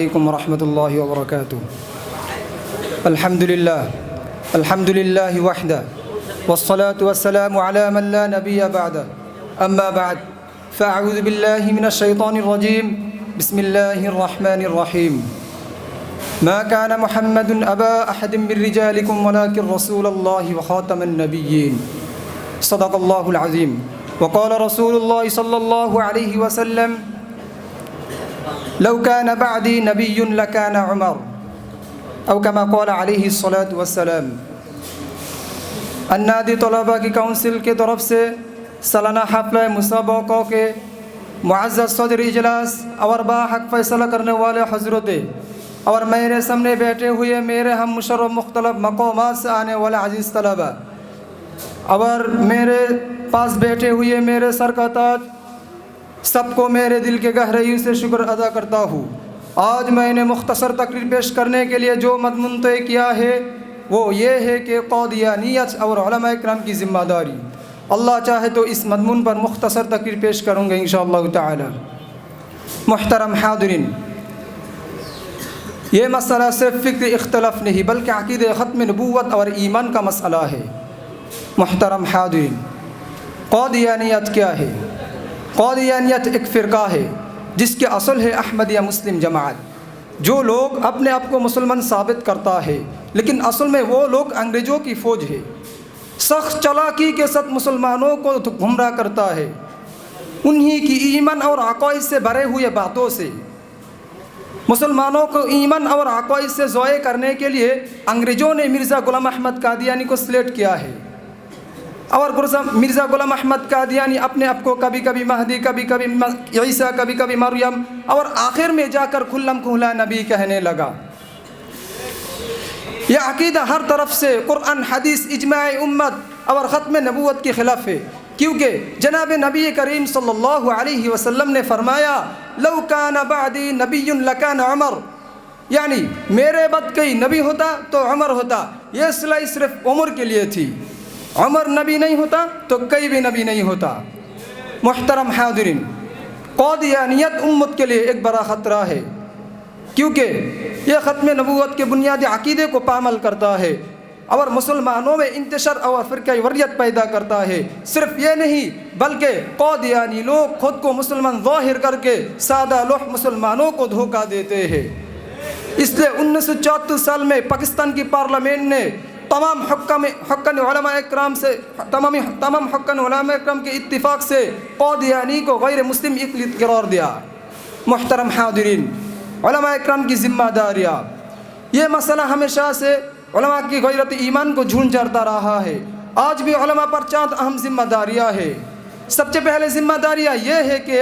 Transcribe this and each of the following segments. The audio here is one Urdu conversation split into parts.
عليكم ورحمة الله وبركاته. الحمد لله وحده والصلاة والسلام على من لا نبي بعده. أما بعد فأعوذ بالله من الشيطان الرجيم. بسم الله الرحمن الرحيم. ما كان محمد أبا أحد من رجالكم ولكن رسول الله وخاتم النبيين. صدق الله العظيم. وقال رسول الله صلى الله عليه وسلم: لو كان بعدي نبي لكان عمر، او كما قال علیہ الصلاۃ والسلام. النادی طلباء کی کونسل کی طرف سے سالانہ حفلہ مسابقوں کے معزز صدر اجلاس اور باحق فیصلہ کرنے والے حضرت اور میرے سامنے بیٹھے ہوئے میرے ہم مشرف مختلف مقامات سے آنے والے عزیز طلباء اور میرے پاس بیٹھے ہوئے میرے سر کا تاج، سب کو میرے دل کے گہرائی سے شکر ادا کرتا ہوں. آج میں نے مختصر تقریر پیش کرنے کے لیے جو مضمون طے کیا ہے وہ یہ ہے کہ قادیانیت اور علماء کرام کی ذمہ داری. اللہ چاہے تو اس مضمون پر مختصر تقریر پیش کروں گا انشاءاللہ تعالی. محترم حاضرین، یہ مسئلہ صرف فکر اختلاف نہیں بلکہ عقیدہ ختم نبوت اور ایمان کا مسئلہ ہے. محترم حاضرین، قادیانیت کیا ہے؟ قادیانیت ایک فرقہ ہے جس کے اصل ہے احمدیہ مسلم جماعت. جو لوگ اپنے آپ کو مسلمان ثابت کرتا ہے لیکن اصل میں وہ لوگ انگریزوں کی فوج ہے. سخت چالاکی کے ساتھ مسلمانوں کو گمراہ کرتا ہے. انہی کی ایمان اور عقائد سے بھرے ہوئے باتوں سے مسلمانوں کو ایمان اور عقائد سے ضائع کرنے کے لیے انگریزوں نے مرزا غلام احمد قادیانی کو سلیکٹ کیا ہے. اور مرزا غلام احمد قادیانی اپنے آپ کو کبھی کبھی مہدی، کبھی کبھی عیسیٰ، کبھی کبھی مریم اور آخر میں جا کر کھلم کھلا نبی کہنے لگا. یہ عقیدہ ہر طرف سے قرآن، حدیث، اجماع امت اور ختم نبوت کے خلاف ہے، کیونکہ جناب نبی کریم صلی اللہ علیہ وسلم نے فرمایا: لو کان بعدی نبی لکان عمر، یعنی میرے بعد کوئی نبی ہوتا تو عمر ہوتا. یہ اصطلاح صرف عمر کے لیے تھی. عمر نبی نہیں ہوتا تو کوئی بھی نبی نہیں ہوتا. محترم حاضرین، قادیانیت امت کے لیے ایک بڑا خطرہ ہے کیونکہ یہ ختم نبوت کے بنیادی عقیدے کو پامال کرتا ہے اور مسلمانوں میں انتشار اور فرقہ وریت پیدا کرتا ہے. صرف یہ نہیں بلکہ قادیانی لوگ خود کو مسلمان ظاہر کر کے سادہ لوح مسلمانوں کو دھوکہ دیتے ہیں. اس لیے 1974 میں پاکستان کی پارلیمنٹ نے تمام حکام علماء اکرام کے اتفاق سے قادیانی کو غیر مسلم اقلیت قرار دیا. محترم حاضرین، علماء اکرام کی ذمہ داریاں، یہ مسئلہ ہمیشہ سے علماء کی غیرت ایمان کو جھنجھوڑتا رہا ہے. آج بھی علماء پر چند اہم ذمہ داریاں ہیں. سب سے پہلے ذمہ داریاں یہ ہے کہ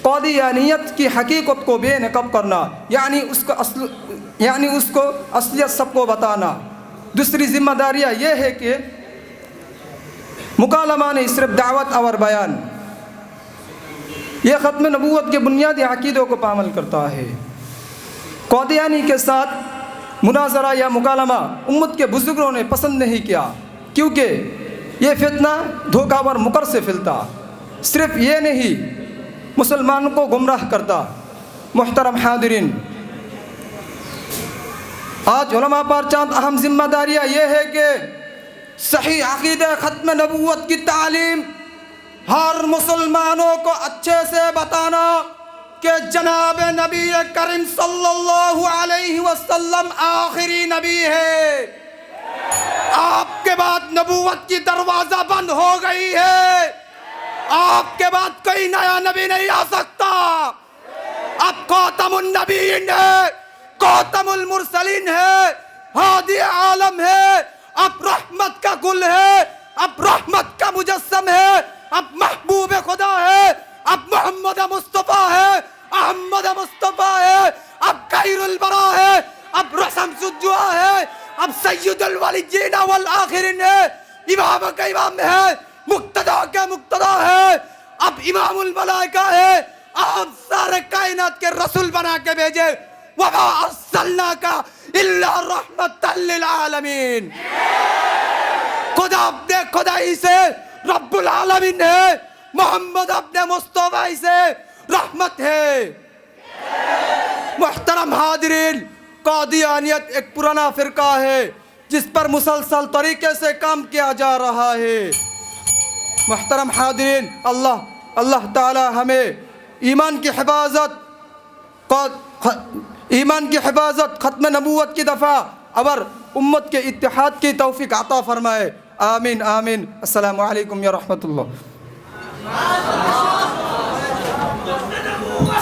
قادیانیت کی حقیقت کو بے نقاب کرنا، یعنی اس کو اصلیت سب کو بتانا. دوسری ذمہ داریاں یہ ہے کہ مکالمہ نہیں صرف دعوت اور بیان. یہ ختم نبوت کے بنیادی عقیدوں کو پامال کرتا ہے. قادیانی کے ساتھ مناظرہ یا مکالمہ امت کے بزرگوں نے پسند نہیں کیا کیونکہ یہ فتنہ دھوکہ اور مکر سے پھیلتا. صرف یہ نہیں، مسلمانوں کو گمراہ کرتا. محترم حاضرین، آج علماء پر چند اہم ذمہ داریاں یہ ہے کہ صحیح عقیدہ ختم نبوت کی تعلیم ہر مسلمانوں کو اچھے سے بتانا کہ جناب نبی کریم صلی اللہ علیہ وسلم آخری نبی ہے. آپ کے بعد نبوت کی دروازہ بند ہو گئی ہے. آپ کے بعد کوئی نیا نبی نہیں آ سکتا. اب خاتم النبیین ہے، خاتم المرسلین ہے، ہادی عالم ہے، اب رحمت کا گل ہے، اب رحمت کا مجسم ہے، اب محبوب خدا ہے، اب محمد مصطفیٰ ہے، احمد مصطفیٰ ہے، اب خیر البرا ہے، اب رسم سجوہ ہے، اب سید الولیین والآخرین ہے، امام کا امام ہے، مقتدا کا مقتدا ہے، اب امام الملائکہ ہے. آپ سارے کائنات کے رسول بنا کے بھیجے. وَمَا أَرْسَلْنَاكَ إِلَّا رَحْمَةً لِلْعَالَمِينَ. خدا اپنے خدائی سے رب العالمین ہے، محمد اپنے مصطفی سے رحمت ہے. محترم حاضرین، قادیانیت ایک پرانا فرقہ ہے جس پر مسلسل طریقے سے کام کیا جا رہا ہے۔ محترم حاضرین، اللہ تعالی ہمیں ایمان کی حفاظت، ختم نبوت کی دفاع اور امت کے اتحاد کی توفیق عطا فرمائے۔ آمین آمین۔ السلام علیکم یا رحمت اللہ۔